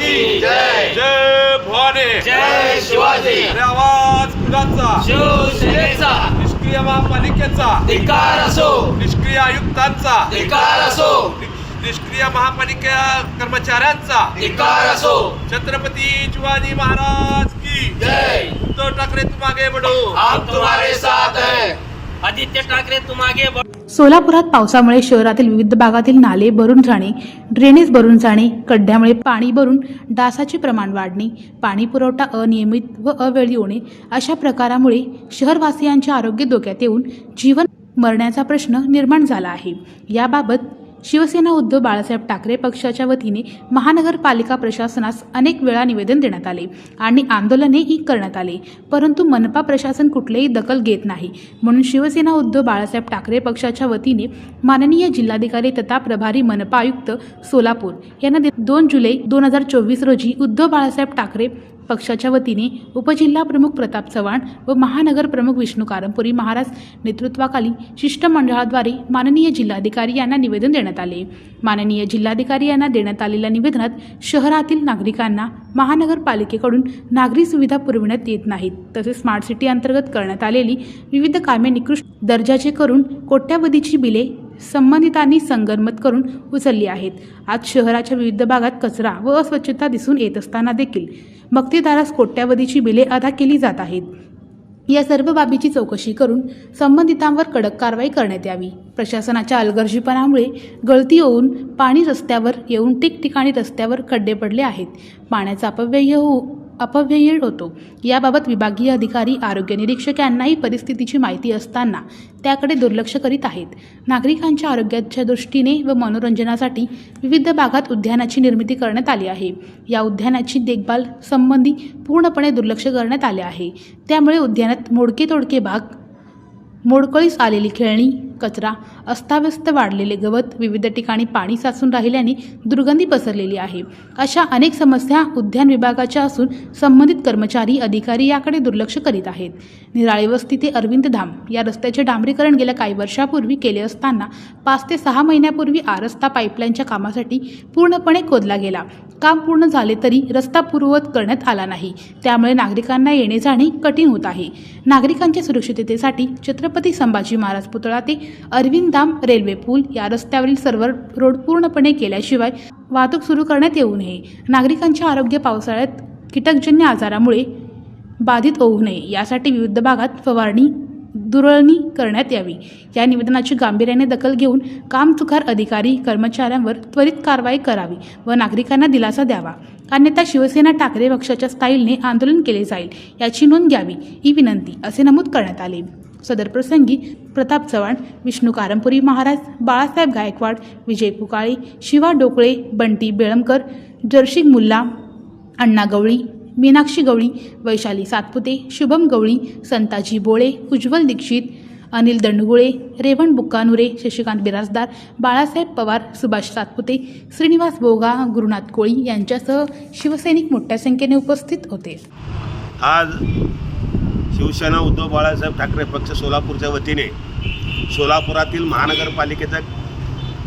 की जय। जय भवानी, जय शिवाजी। अरे आवाज मुलांचा, शिवसेनेचा निष्क्रिय महापालिकेचा धिक्कार असो, निष्क्रिय आयुक्तांचा, धिक्कार असो, निष्क्रिय महापालिका कर्मचाऱ्यांचा, धिक्कार असो। छत्रपती शिवाजी महाराज की जय। उद्धव ठाकरे तुम आगे बढ़ो, हम तुम्हारे साथ हैं। आदित्य ठाकरे तुम आगे बढ़ो। सोलापुरात पावसामुळे शहरातील विविध भागातील नाले भरून जाणे, ड्रेनेज भरून जाणे, खड्ड्यामुळे पाणी भरून डासाचे प्रमाण वाढणे, पाणी पुरवठा अनियमित व अवेळी होणे अशा प्रकारामुळे शहरवासियांचे आरोग्य धोक्यात येऊन जीवन मरण्याचा प्रश्न निर्माण झाला आहे। याबाबत शिवसेना उद्धव बाळासाहेब ठाकरे पक्षाच्या वतीने महानगरपालिका प्रशासनास अनेक वेळा निवेदन देण्यात आले आणि आंदोलनेही करण्यात आले, परंतु मनपा प्रशासन कुठलीही दखल घेत नाही। म्हणून शिवसेना उद्धव बाळासाहेब ठाकरे पक्षाच्या वतीने माननीय जिल्हाधिकारी तथा प्रभारी मनपा आयुक्त सोलापूर यांना 2 जुलै 2024 रोजी उद्धव बाळासाहेब ठाकरे पक्षाच्या वतीने उपजिल्हा प्रमुख प्रताप चव्हाण व महानगर प्रमुख विष्णू कारंपुरी महाराज नेतृत्वाखाली शिष्टमंडळाद्वारे माननीय जिल्हाधिकारी यांना निवेदन देण्यात आले। माननीय जिल्हाधिकारी यांना देण्यात आलेल्या निवेदनात शहरातील नागरिकांना महानगरपालिकेकडून नागरी सुविधा पुरविण्यात येत नाहीत, तसेच स्मार्ट सिटी अंतर्गत करण्यात आलेली विविध कामे निकृष्ट दर्जाचे करून कोट्यावधीची बिले संबंधितांनी संगनमत करून उचलली आहेत। आज शहराच्या विविध भागात कचरा व अस्वच्छता दिसून येत असताना देखील मक्तेदारास कोट्यावधीची बिले अदा केली जात आहेत। या सर्व बाबीची चौकशी करून संबंधितांवर कडक कारवाई करण्यात यावी। प्रशासनाच्या अलगर्जीपणामुळे गळती होऊन पाणी रस्त्यावर येऊन ठिकठिकाणी रस्त्यावर खड्डे पडले आहेत, पाण्याचा अपव्यय होतो। याबाबत विभागीय अधिकारी, आरोग्य निरीक्षक यांनाही परिस्थितीची माहिती असताना त्याकडे दुर्लक्ष करीत आहेत। नागरिकांच्या आरोग्याच्या दृष्टीने व मनोरंजनासाठी विविध भागात उद्यानाची निर्मिती करण्यात आली आहे। या उद्यानाची देखभाल संबंधी पूर्णपणे दुर्लक्ष करण्यात आले आहे। त्यामुळे उद्यानात मोडके तोडके भाग, मोडकळीस आलेली खेळणी, कचरा, अस्ताव्यस्त वाढलेले गवत, विविध ठिकाणी पाणी साचून राहिल्याने दुर्गंधी पसरलेली आहे। अशा अनेक समस्या उद्यान विभागाच्या असून संबंधित कर्मचारी, अधिकारी याकडे दुर्लक्ष करीत आहेत। निराळे वस्ती ते अरविंद धाम या रस्त्याचे डांबरीकरण गेल्या काही वर्षापूर्वी केले असताना 5 ते 6 महिन्यापूर्वी हा रस्ता पाईपलाईनच्या कामासाठी पूर्णपणे खोदला गेला। काम पूर्ण झाले तरी रस्ता पूर्ववत करण्यात आला नाही, त्यामुळे नागरिकांना येणे जाणे कठीण होत आहे। नागरिकांच्या सुरक्षिततेसाठी छत्रपती संभाजी महाराज पुतळा ते अरविंद धाम रेल्वे पूल या रस्त्यावरील सर्व रोड पूर्णपणे केल्याशिवाय वाहतूक सुरू करण्यात येऊ नये। नागरिकांचे आरोग्य पावसाळ्यात कीटकजन्य आजारामुळे बाधित होऊ नये यासाठी विविध भागात फवारणी, दुरळणी करण्यात यावी। या निवेदनाची गांभीर्याने दखल घेऊन कामचुकार अधिकारी, कर्मचाऱ्यांवर त्वरित कारवाई करावी व नागरिकांना दिलासा द्यावा, अन्यथा शिवसेना ठाकरे पक्षाच्या स्टाईलने आंदोलन केले जाईल याची नोंद घ्यावी ही विनंती, असे नमूद करण्यात आले। सदर प्रसंगी प्रताप चव्हाण, विष्णू कारंपुरी महाराज, बाळासाहेब गायकवाड, विजय पुकाळे, शिवा डोकळे, बंटी बेळमकर, जर्शिक मुल्ला, अण्णा गवळी, मीनाक्षी गवळी, वैशाली सातपुते, शुभम गवळी, संताजी बोळे, उज्ज्वल दीक्षित, अनिल दंडगुळे, रेवण बुक्कानुरे, शशिकांत बिराजदार, बाळासाहेब पवार, सुभाष सातपुते, श्रीनिवास बोगा, गुरुनाथ कोळी यांच्यासह शिवसैनिक मोठ्या संख्येने उपस्थित होते। आज शिवसेना उद्धव बाळासाहेब ठाकरे पक्ष सोलापूरच्या वतीने सोलापुरातील महानगरपालिकेचा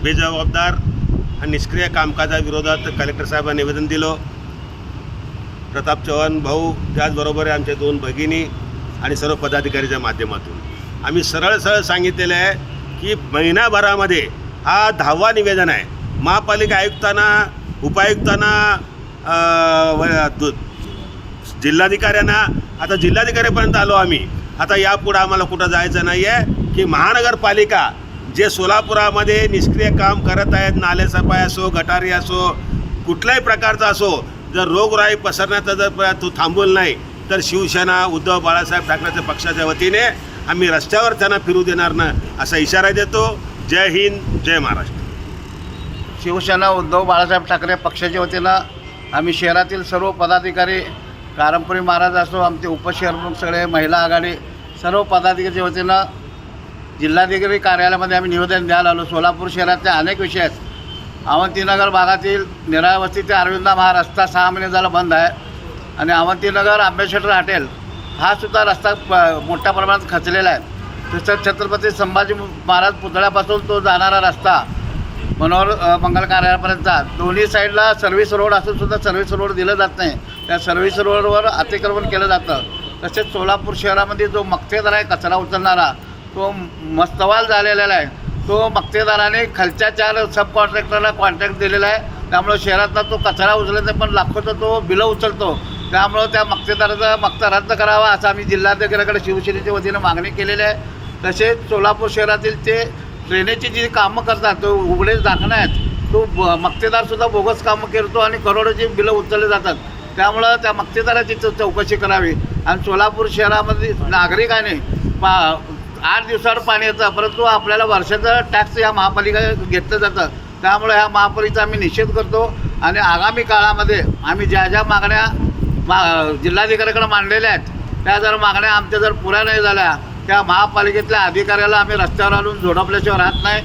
बेजबाबदार आणि निष्क्रिय कामकाजाविरोधात कलेक्टर साहेबांना निवेदन दिलं। प्रताप चव्हाण भाऊ, त्याचबरोबर आमच्या 2 भगिनी आणि सर्व पदाधिकाऱ्यांच्या माध्यमातून आम्ही सरळ सांगितलेलं आहे की महिनाभरामध्ये हा 10वा निवेदन आहे। महापालिका आयुक्तांना, उपायुक्तांना, जिल्हाधिकाऱ्यांना, आता जिल्हाधिकाऱ्यापर्यंत आलो आम्ही। आता यापुढे आम्हाला कुठं जायचं नाही आहे की महानगरपालिका जे सोलापुरामध्ये निष्क्रिय काम करत आहेत, नाले सफाई असो, गटारी असो, कुठल्याही प्रकारचा असो, जर रोगराई पसरण्याचा जर तो थांबवलं नाही तर शिवसेना उद्धव बाळासाहेब ठाकरेच्या पक्षाच्या वतीने आम्ही रस्त्यावर त्यांना फिरू देणार नाही असा इशारा देतो। जय हिंद, जय महाराष्ट्र। शिवसेना उद्धव बाळासाहेब ठाकरे पक्षाच्या वतीनं आम्ही शहरातील सर्व पदाधिकारी, कारंपुरी महाराज असो, आमचे उपशहरप्रमुख, सगळे महिला आघाडी, सर्व पदाधिकाऱ्यांच्या वतीनं जिल्हाधिकारी कार्यालयामध्ये आम्ही निवेदन द्यायला आलो। सोलापूर शहरातले अनेक विषय आहेत। अवंतीनगर भागातील निराळे वस्ती ते अरविंद हा रस्ता 6 महिने झाला बंद आहे आणि अवंतीनगर अम्बेसेडर हॉटेल हा सुद्धा रस्ता मोठ्या प्रमाणात खचलेला आहे। तसंच छत्रपती संभाजी महाराज पुतळ्यापासून तो जाणारा रस्ता मनोहर मंगल कार्यालयापर्यंतचा दोन्ही साईडला सर्व्हिस रोड असून सुद्धा सर्व्हिस रोड दिलं जात नाही. त्या सर्व्हिस रोडवर अतिक्रमण केलं जातं. तसेच सोलापूर शहरामध्ये जो मक्तेदार आहे कचरा उचलणारा तो मस्तवाल झालेला आहे. तो मक्तेदाराने खालच्या 4 सब कॉन्ट्रॅक्टरला कॉन्ट्रॅक्ट दिलेला आहे. त्यामुळं शहरातला तो कचरा उचलत नाही पण लाखोचा तो बिलं उचलतो. त्यामुळं त्या मक्तेदाराचा मक्ता रद्द करावा असं आम्ही जिल्हाधिकाऱ्याकडे शिवसेनेच्या वतीनं मागणी केलेली आहे. तसेच सोलापूर शहरातील ते ड्रेनेजची जी कामं करतात तो उघडेच दाखवणं आहेत. तो मक्तेदारसुद्धा बोगस कामं करतो आणि करोडोची बिलं उचलले जातात. त्यामुळं त्या मक्तेदाराची चौकशी करावी. आणि सोलापूर शहरामध्ये नागरिकांनी 8 दिवसावर पाणी येतं परंतु आपल्याला वर्षाचं टॅक्स या महापालिका घेतलं जातं. त्यामुळे ह्या महापालिकेचा आम्ही निषेध करतो आणि आगामी काळामध्ये आम्ही ज्या ज्या मागण्या जिल्हाधिकाऱ्याकडे मांडलेल्या आहेत त्या जर मागण्या आमच्या जर पुऱ्या नाही झाल्या त्या महापालिकेतल्या अधिकाऱ्याला आम्ही रस्त्यावर आणून झोडपल्याशिवाय राहत नाही.